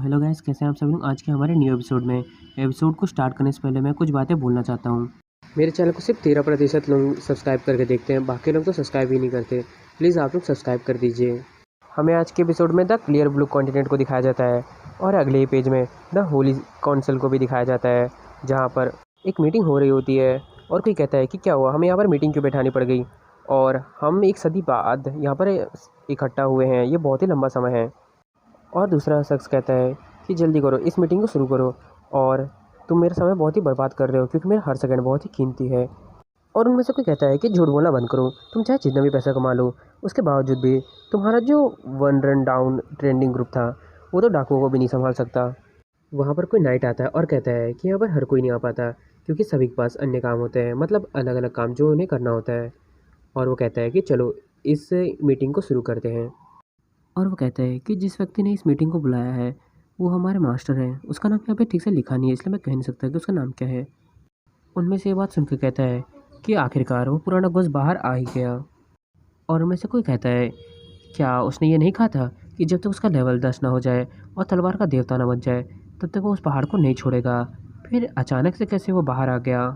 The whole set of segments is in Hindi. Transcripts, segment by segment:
हेलो गाइस, कैसे हैं आप सब लोग। आज के हमारे न्यू एपिसोड में एपिसोड को स्टार्ट करने से पहले मैं कुछ बातें बोलना चाहता हूँ। मेरे चैनल को सिर्फ 13% लोग सब्सक्राइब करके देखते हैं, बाकी लोग तो सब्सक्राइब ही नहीं करते। प्लीज़ आप लोग सब्सक्राइब कर दीजिए। हमें आज के एपिसोड में द क्लियर ब्लू कॉन्टिनेंट को दिखाया जाता है और अगले ही पेज में द होली काउंसिल को भी दिखाया जाता है, जहाँ पर एक मीटिंग हो रही होती है और कोई कहता है कि क्या हुआ, हमें यहाँ पर मीटिंग क्यों बैठानी पड़ गई और हम एक सदी बाद यहाँ पर इकट्ठा हुए हैं, ये बहुत ही लंबा समय है। और दूसरा शख्स कहता है कि जल्दी करो, इस मीटिंग को शुरू करो और तुम मेरा समय बहुत ही बर्बाद कर रहे हो क्योंकि मेरा हर सेकंड बहुत ही कीमती है। और उनमें से कोई कहता है कि झूठ बोलना बंद करो, तुम चाहे जितना भी पैसा कमा लो उसके बावजूद भी तुम्हारा जो one run down trending group था वो तो डाकुओं को भी नहीं संभाल सकता। वहाँ पर कोई नाइट आता है और कहता है कि यहाँ पर हर कोई नहीं आ पाता क्योंकि सभी के पास अन्य काम होते हैं, मतलब अलग अलग काम जो उन्हें करना होता है। और वो कहता है कि चलो इस मीटिंग को शुरू करते हैं। और वो कहते हैं कि जिस व्यक्ति ने इस मीटिंग को बुलाया है वो हमारे मास्टर हैं, उसका नाम यहाँ पे ठीक से लिखा नहीं है इसलिए मैं कह नहीं सकता कि उसका नाम क्या है। उनमें से ये बात सुनकर कहता है कि आखिरकार वो पुराना दोस्त बाहर आ ही गया। और उनमें से कोई कहता है क्या उसने ये नहीं कहा था कि जब तक उसका लेवल 10 ना हो जाए और तलवार का देवता ना बन जाए तब तक वो उस पहाड़ को नहीं छोड़ेगा। फिर अचानक से कैसे वो बाहर आ गया।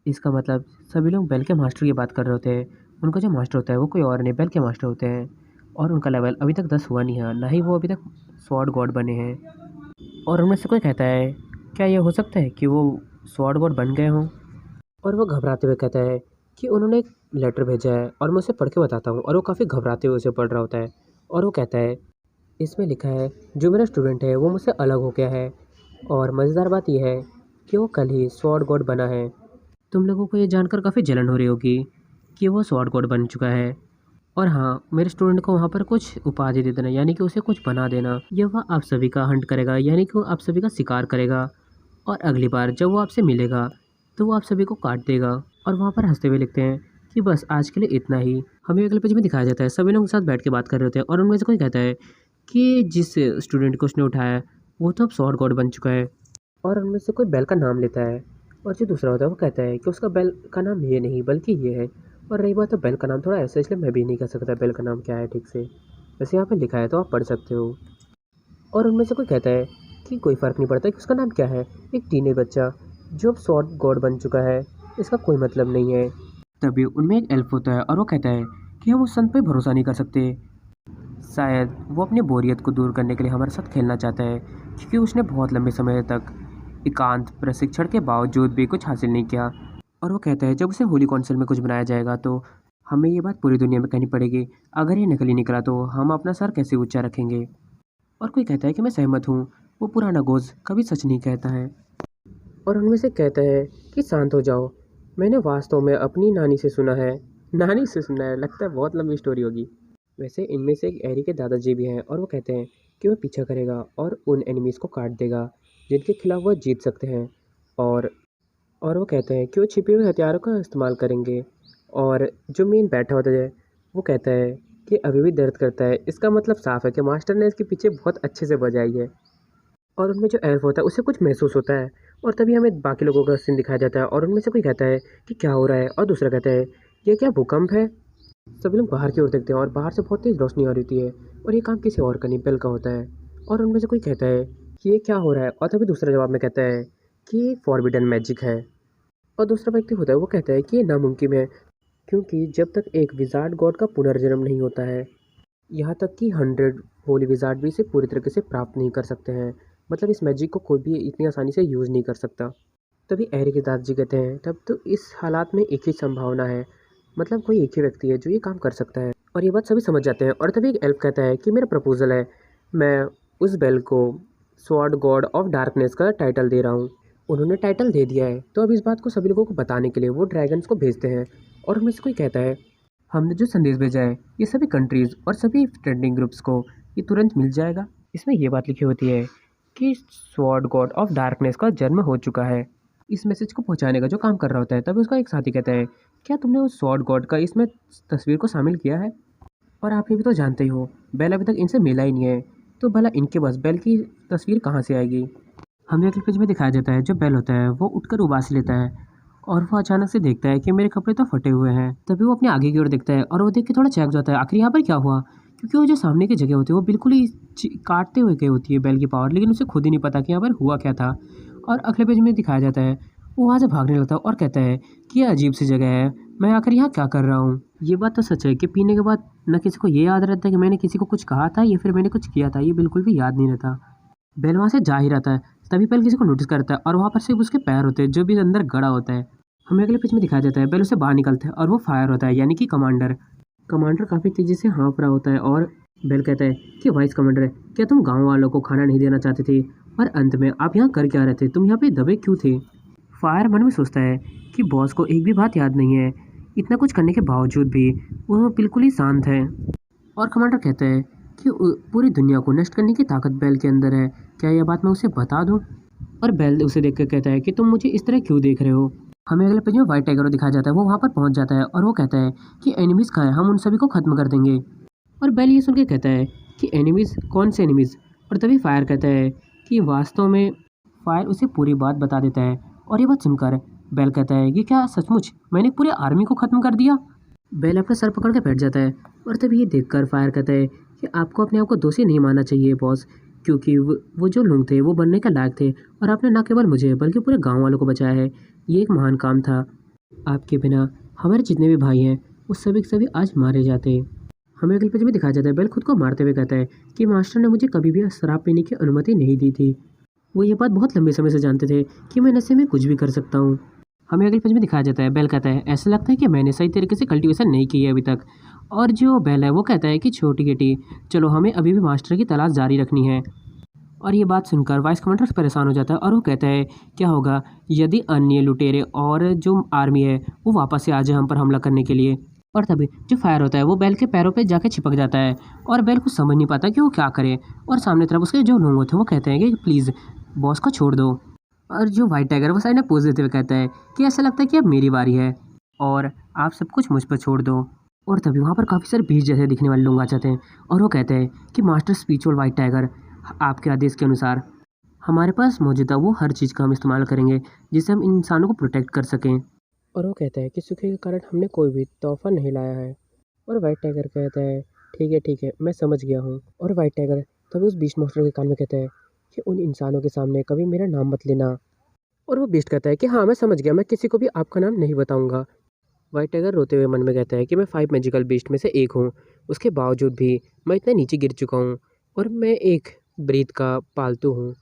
इसका मतलब सभी लोग बेल के मास्टर की बात कर रहे होते हैं। उनका जो मास्टर होता है वो कोई और नहीं, बेल के मास्टर होते हैं और उनका लेवल अभी तक 10 हुआ नहीं है, ना ही वो अभी तक स्वॉर्ड गॉड बने हैं। और उनमें से कोई कहता है क्या ये हो सकता है कि वो स्वॉर्ड गॉड बन गए हों। और वो घबराते हुए कहता है कि उन्होंने एक लेटर भेजा है और मैं उसे पढ़ के बताता हूँ। और वो काफ़ी घबराते हुए उसे पढ़ रहा होता है और वो कहता है इसमें लिखा है जो मेरा स्टूडेंट है वो मुझसे अलग हो गया है और मज़ेदार बात यह है कि वो कल ही स्वॉर्ड गॉड बना है। तुम लोगों को ये जानकर काफ़ी जलन हो रही होगी कि वो स्वॉर्ड गॉड बन चुका है। और हाँ, मेरे स्टूडेंट को वहाँ पर कुछ उपाधि दे देना, यानी कि उसे कुछ बना देना, या वह आप सभी का हंट करेगा, यानी कि वो आप सभी का शिकार करेगा। और अगली बार जब वो आपसे मिलेगा तो वो आप सभी को काट देगा। और वहाँ पर हंसते हुए लिखते हैं कि बस आज के लिए इतना ही। हमें अगले पेज में दिखाया जाता है सभी लोग साथ बैठ के बात कर रहे होते हैं और उनमें से कोई कहता है कि जिस स्टूडेंट को उसने उठाया वो तो अब स्वॉर्ड गॉड बन चुका है। और उनमें से कोई बेल का नाम लेता है और जो दूसरा होता है वो कहता है कि उसका बेल का नाम ये नहीं बल्कि ये है। और रही बात तो बेल का नाम थोड़ा ऐसा इसलिए मैं भी नहीं कह सकता बेल का नाम क्या है ठीक से, वैसे यहाँ पे लिखा है तो आप पढ़ सकते हो। और उनमें से कोई कहता है कि कोई फ़र्क नहीं पड़ता कि उसका नाम क्या है, एक टीनेज बच्चा जो अब स्वॉर्ड गॉड बन चुका है, इसका कोई मतलब नहीं है। तभी उनमें एक एल्फ होता है और वो कहता है कि हम उस संत पे भरोसा नहीं कर सकते, शायद वो अपनी बोरियत को दूर करने के लिए हमारे साथ खेलना चाहता है क्योंकि उसने बहुत लंबे समय तक एकांत प्रशिक्षण के बावजूद भी कुछ हासिल नहीं किया। और वो कहता है जब उसे होली काउंसिल में कुछ बनाया जाएगा तो हमें ये बात पूरी दुनिया में कहनी पड़ेगी, अगर ये नकली निकला तो हम अपना सर कैसे ऊंचा रखेंगे। और कोई कहता है कि मैं सहमत हूँ, वो पुराना गोश्त कभी सच नहीं कहता है। और उनमें से कहता है कि शांत हो जाओ, मैंने वास्तव में अपनी नानी से सुना है। नानी से सुना है, लगता है बहुत लंबी स्टोरी होगी। वैसे इनमें से एक एरी के दादाजी भी हैं और वो कहते हैं कि वो पीछा करेगा और उन एनिमीज़ को काट देगा जिनके खिलाफ वह जीत सकते हैं। और वो कहते हैं कि वो छिपे हुए हथियारों का इस्तेमाल करेंगे। और जो मेन बैठा होता है वो कहता है कि अभी भी दर्द करता है, इसका मतलब साफ है कि मास्टर ने इसके पीछे बहुत अच्छे से बजाई है। और उनमें जो एल्फ होता है उसे कुछ महसूस होता है और तभी हमें बाकी लोगों का सीन दिखाया जाता है। और उनमें से कोई कहता है कि क्या हो रहा है और दूसरा कहता है ये क्या भूकंप है। सभी लोग बाहर की ओर देखते हैं और बाहर से बहुत तेज़ रोशनी आ रही होती है और ये काम किसी और का नहीं बेल का होता है। और उनमें से कोई कहता है कि ये क्या हो रहा है और तभी दूसरा जवाब में कहता है कि ये फॉरबिडन मैजिक है। और दूसरा व्यक्ति होता है वो कहता है कि ये नामुमकिन है क्योंकि जब तक एक विज़ार्ड गॉड का पुनर्जन्म नहीं होता है, यहाँ तक कि 100 होली विज़ार्ड भी इसे पूरी तरीके से प्राप्त नहीं कर सकते हैं, मतलब इस मैजिक को कोई भी इतनी आसानी से यूज़ नहीं कर सकता। तभी एरी के दादाजी कहते हैं तब तो इस हालात में एक ही संभावना है, मतलब कोई एक ही व्यक्ति है जो ये काम कर सकता है। और ये बात सभी समझ जाते हैं। और तभी एक एल्फ कहता है कि मेरा प्रपोजल है, मैं उस बेल को स्वॉर्ड गॉड ऑफ डार्कनेस का टाइटल दे रहा हूँ। उन्होंने टाइटल दे दिया है तो अब इस बात को सभी लोगों को बताने के लिए वो ड्रैगन्स को भेजते हैं। और उनमें से कोई कहता है हमने जो संदेश भेजा है ये सभी कंट्रीज़ और सभी ट्रेंडिंग ग्रुप्स को ये तुरंत मिल जाएगा। इसमें ये बात लिखी होती है कि स्वॉर्ड गॉड ऑफ डार्कनेस का जन्म हो चुका है। इस मैसेज को पहुंचाने का जो काम कर रहा होता है तभी उसका एक साथी कहता है क्या तुमने उस स्वॉर्ड गॉड का इसमें तस्वीर को शामिल किया है। और आप ये भी तो जानते ही हो बेल अभी तक इनसे मिला ही नहीं है, तो भला इनके पास बेल की तस्वीर कहाँ से आएगी। हमें अगले पेज में दिखाया जाता है जो बेल होता है वो उठकर उबास लेता है और वो अचानक से देखता है कि मेरे कपड़े तो फटे हुए हैं। तभी वो अपने आगे की ओर देखता है और वो देख के थोड़ा चौंक जाता है, आखिर यहाँ पर क्या हुआ क्योंकि वो जो सामने की जगह होती है वो बिल्कुल ही काटते हुए गई होती है बेल की पावर, लेकिन उसे खुद ही नहीं पता कि यहाँ पर हुआ क्या था। और अगले पेज में दिखाया जाता है वो वहाँ से भागने लगता है और कहता है कि यह अजीब सी जगह है, मैं आखिर यहाँ क्या कर रहा हूँ। ये बात तो सच है कि पीने के बाद न किसी को ये याद रहता है कि मैंने किसी को कुछ कहा था या फिर मैंने कुछ किया था, ये बिल्कुल भी याद नहीं रहता। बेल वहाँ से जा ही रहता है, तभी बेल किसी को नोटिस करता है और वहाँ पर सिर्फ उसके पैर होते हैं जो भी अंदर गड़ा होता है। हमें अगले पेज में दिखाया जाता है बेल उसे बाहर निकलता है और वो फायर होता है, यानी कि कमांडर। कमांडर काफ़ी तेज़ी से हाँफ रहा होता है और बेल कहता है कि वाइस कमांडर, क्या तुम गांव वालों को खाना नहीं देना चाहते थे? और अंत में आप यहाँ कर क्या रहे थे? तुम यहाँ पे दबे क्यों थे? फायर मन में सोचता है कि बॉस को एक भी बात याद नहीं है। इतना कुछ करने के बावजूद भी वो बिल्कुल ही शांत है। और कमांडर कहता है कि पूरी दुनिया को नष्ट करने की ताकत बेल के अंदर है, क्या यह बात मैं उसे बता दूँ? और बेल उसे देख कर कहता है कि तुम मुझे इस तरह क्यों देख रहे हो? हमें अगले पेज में व्हाइट टाइगर को दिखाया जाता है, वो वहाँ पर पहुँच जाता है और वो कहता है कि एनिमीज़ कहाँ है, हम उन सभी को ख़त्म कर देंगे। और बेल ये सुन के कहता है कि एनिमीज़, कौन से एनिमीज़? और तभी फायर कहता है कि वास्तव में फायर उसे पूरी बात बता देता है। और ये बात सुनकर बेल कहता है कि क्या सचमुच मैंने पूरी आर्मी को ख़त्म कर दिया? बेल अपना सर पकड़ के बैठ जाता है और तभी ये देखकर फायर कहता है कि आपको अपने आप को दोषी नहीं मानना चाहिए बॉस, क्योंकि वो जो लोग थे वो बनने के लायक थे और आपने न केवल मुझे बल्कि पूरे गांव वालों को बचाया है। ये एक महान काम था। आपके बिना हमारे जितने भी भाई हैं वो सभी के सभी आज मारे जाते। हमें अगले पेज में दिखाया जाता है बेल खुद को मारते हुए कहता है कि मास्टर ने मुझे कभी भी शराब पीने की अनुमति नहीं दी थी। वो ये बात बहुत लंबे समय से जानते थे कि मैं नशे में कुछ भी कर सकता हूँ। हमें अगले पेज में दिखाया जाता है बेल कहता है ऐसा लगता है कि मैंने सही तरीके से कल्टीवेशन नहीं की है अभी तक। और जो बेल है वो कहता है कि छोटी बेटी, चलो हमें अभी भी मास्टर की तलाश जारी रखनी है। और ये बात सुनकर वाइस कमांडर परेशान हो जाता है और वो कहता है क्या होगा यदि अन्य लुटेरे और जो आर्मी है वो वापस से आ जाए हम पर हमला करने के लिए। और तभी जो फायर होता है वो बेल के पैरों पे जाके चिपक जाता है और बेल कुछ समझ नहीं पाता कि वो क्या करे। और सामने तरफ उसके जो लोग होते हैं वो कहते हैं कि प्लीज़ बॉस को छोड़ दो। और जो वाइट टाइगर वो साइड में पोज देते हुए कहता है कि ऐसा लगता है कि अब मेरी बारी है और आप सब कुछ मुझ पर छोड़ दो। और तभी वहाँ पर काफ़ी सारे बीच जैसे दिखने वाले लोग आ जाते हैं और वो कहते हैं कि मास्टर स्पिरिचुअल वाइट टाइगर, आपके आदेश के अनुसार हमारे पास मौजूदा वो हर चीज़ का हम इस्तेमाल करेंगे जिससे हम इंसानों को प्रोटेक्ट कर सकें। और वो कहता है कि सूखे के कारण हमने कोई भी तोहफा नहीं लाया है। और वाइट टाइगर कहता है ठीक है मैं समझ गया हूँ। और वाइट टाइगर तभी उस बीस्ट मास्टर के कान में कहता है कि उन इंसानों के सामने कभी मेरा नाम मत लेना। और वो बीस्ट कहता है कि हाँ मैं समझ गया, मैं किसी को भी आपका नाम नहीं बताऊँगा। वाइट टाइगर रोते हुए मन में कहता है कि मैं 5 मैजिकल बीस्ट में से एक हूँ, उसके बावजूद भी मैं इतना नीचे गिर चुका हूँ और मैं एक ब्रीड का पालतू हूँ।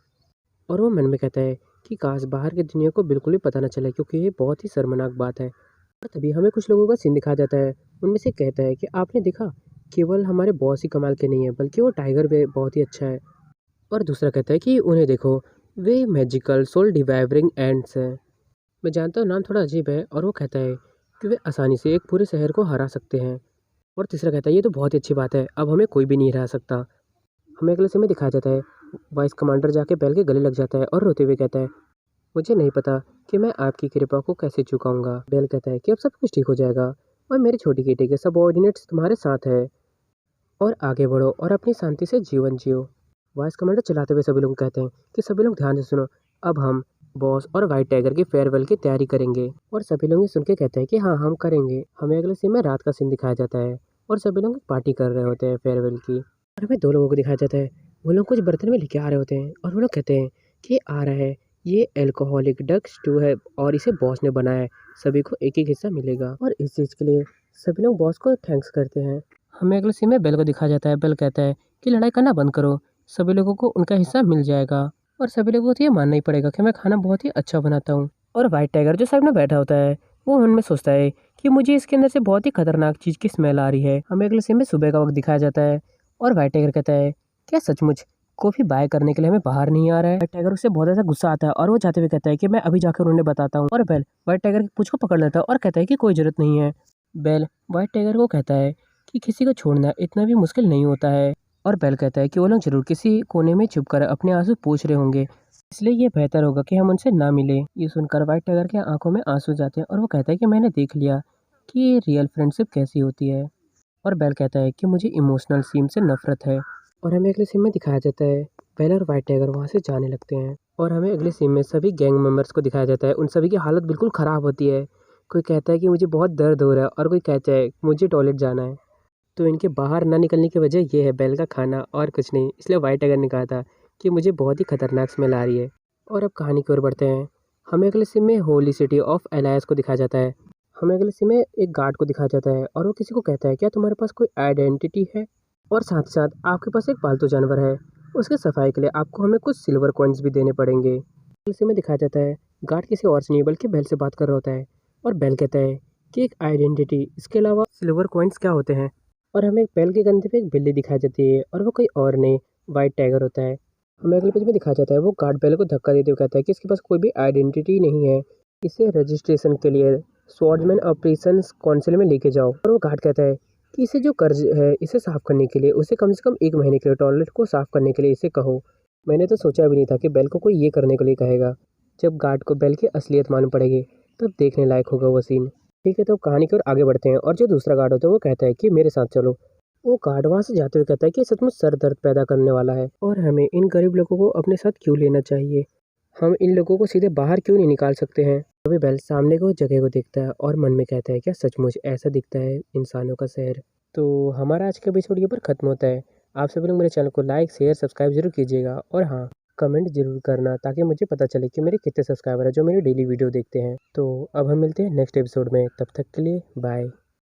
और वो मन में कहता है कि काश बाहर की दुनिया को बिल्कुल भी पता न चले, क्योंकि ये बहुत ही शर्मनाक बात है। और तभी हमें कुछ लोगों का सीन दिखाया जाता है। उनमें से कहता है कि आपने देखा, केवल हमारे बॉस ही कमाल के नहीं है बल्कि वो टाइगर भी बहुत ही अच्छा है। और दूसरा कहता है कि उन्हें देखो, वे मैजिकल सोल डिवाइवरिंग एंड्स हैं। मैं जानता हूँ नाम थोड़ा अजीब है। और वो कहता है कि वे आसानी से एक पूरे शहर को हरा सकते हैं। और तीसरा कहता है ये तो बहुत ही अच्छी बात है, अब हमें कोई भी नहीं हरा सकता। हमें अगले समय दिखाया जाता है वाइस कमांडर जाके बेल के गले लग जाता है और रोते हुए कहता है मुझे नहीं पता कि मैं आपकी कृपा को कैसे चुकाऊंगा। बेल कहता है कि अब सब कुछ ठीक हो जाएगा और मेरी छोटी बेटी के सबऑर्डिनेट्स तुम्हारे साथ है और आगे बढ़ो और अपनी शांति से जीवन जियो। वाइस कमांडर चलाते हुए सभी लोग कहते हैं कि सभी लोग ध्यान से सुनो, अब हम बॉस और वाइट टाइगर की फेयरवेल की तैयारी करेंगे। और सभी लोग ये सुन के कहते हैं कि हाँ हम करेंगे। हमें अगले सीन में रात का सीन दिखाया जाता है और सभी लोग पार्टी कर रहे होते हैं फेयरवेल की। और हमें 2 लोगों को दिखाया जाता है, वो लोग कुछ बर्तन में लेके आ रहे होते हैं और वो लोग कहते हैं कि आ रहा है ये एल्कोहलिक डक स्टू है और इसे बॉस ने बनाया है, सभी को एक एक हिस्सा मिलेगा। और इस चीज़ के लिए सभी लोग बॉस को थैंक्स करते हैं। हमें अगले सीन में बेल को दिखाया जाता है। बेल कहता है कि लड़ाई करना बंद करो, सभी लोगों को उनका हिस्सा मिल जाएगा और सभी लोगों को तो ये मानना ही पड़ेगा कि मैं खाना बहुत ही अच्छा बनाता हूँ। और वाइट टाइगर जो साइड में बैठा होता है वो मन में सोचता है कि मुझे इसके अंदर से बहुत ही खतरनाक चीज़ की स्मेल आ रही है। हमें अगले सीन में सुबह का वक्त दिखाया जाता है और वाइट टाइगर कहता है क्या सचमुच कॉफ़ी बाय करने के लिए हमें बाहर नहीं आ रहा है? वाइट टाइगर उससे बहुत ज़्यादा गुस्सा आता है और वो जाते हुए कहता है कि मैं अभी जाकर उन्हें बताता हूँ। और बेल वाइट टाइगर की पूंछ को पकड़ लेता है और कहता है कि कोई ज़रूरत नहीं है। बेल वाइट टाइगर को कहता है कि किसी को छोड़ना इतना भी मुश्किल नहीं होता है। और बेल कहता है कि वो लोग जरूर किसी कोने में छुपकर अपने आंसू पोंछ रहे होंगे, इसलिए ये बेहतर होगा कि हम उनसे ना मिले। ये सुनकर वाइट टाइगर के आंखों में आंसू जाते हैं और वो कहता है कि मैंने देख लिया कि ये रियल फ्रेंडशिप कैसी होती है। और बेल कहता है कि मुझे इमोशनल सीन से नफरत है। और हमें अगले सीन में दिखाया जाता है बेल और वाइट टाइगर वहाँ से जाने लगते हैं और हमें अगले सीन में सभी गैंग मेंबर्स को दिखाया जाता है। उन सभी की हालत बिल्कुल ख़राब होती है। कोई कहता है कि मुझे बहुत दर्द हो रहा है और कोई कहता है मुझे टॉयलेट जाना है। तो इनके बाहर ना निकलने की वजह ये है बैल का खाना और कुछ नहीं। इसलिए व्हाइट टाइगर ने कहा था कि मुझे बहुत ही खतरनाक स्मेल आ रही है। और अब कहानी की ओर बढ़ते हैं। हमें अगले सीन में होली सिटी ऑफ एलायस को दिखाया जाता है। हमें अगले सीन में एक गार्ड को दिखाया जाता है और वो किसी को कहता है, क्या तुम्हारे पास कोई आइडेंटिटी है? और साथ ही साथ आपके पास एक पालतू जानवर है, उसके सफाई के लिए आपको हमें कुछ सिल्वर कॉइन्स भी देने पड़ेंगे। अगले सीन में दिखाया जाता है गार्ड किसी और से नहीं बल्कि बेल से बात कर रहा होता है और बेल कहता है कि एक आइडेंटिटी, इसके अलावा सिल्वर कॉइन्स क्या होते हैं? और हमें एक बेल के कंधे पे एक बिल्ली दिखाई जाती है और वो कोई और नहीं, व्हाइट टाइगर होता है। हमें अगले पेज में दिखाया जाता है वो गार्ड बेल को धक्का देते हुए कहता है कि इसके पास कोई भी आइडेंटिटी नहीं है, इसे रजिस्ट्रेशन के लिए स्वॉर्ड्समैन ऑपरेशंस काउंसिल में लेके जाओ। और वो गार्ड कहता है कि इसे जो कर्ज है इसे साफ करने के लिए उसे कम से कम 1 महीने के लिए टॉयलेट को साफ करने के लिए इसे कहो। मैंने तो सोचा भी नहीं था कि बेल को कोई ये करने के लिए कहेगा। जब गार्ड को बेल की असलियत मालूम पड़ेगी तब देखने लायक होगा वो सीन। ठीक है, तो कहानी की ओर आगे बढ़ते हैं और जो दूसरा गार्ड होता है वो कहता है कि मेरे साथ चलो। वो गार्ड वहाँ से जाते हुए कहता है कि सचमुच सर दर्द पैदा करने वाला है और हमें इन गरीब लोगों को अपने साथ क्यों लेना चाहिए, हम इन लोगों को सीधे बाहर क्यों नहीं निकाल सकते हैं। तभी बेल सामने को जगह को देखता है और मन में कहता है क्या सचमुच ऐसा दिखता है इंसानों का शहर। तो हमारा आज का एपिसोड ये पर खत्म होता है। आप सभी लोग मेरे चैनल को लाइक शेयर सब्सक्राइब जरूर कीजिएगा और हाँ, कमेंट जरूर करना ताकि मुझे पता चले कि मेरे कितने सब्सक्राइबर है जो मेरी डेली वीडियो देखते हैं। तो अब हम मिलते हैं नेक्स्ट एपिसोड में, तब तक के लिए बाय।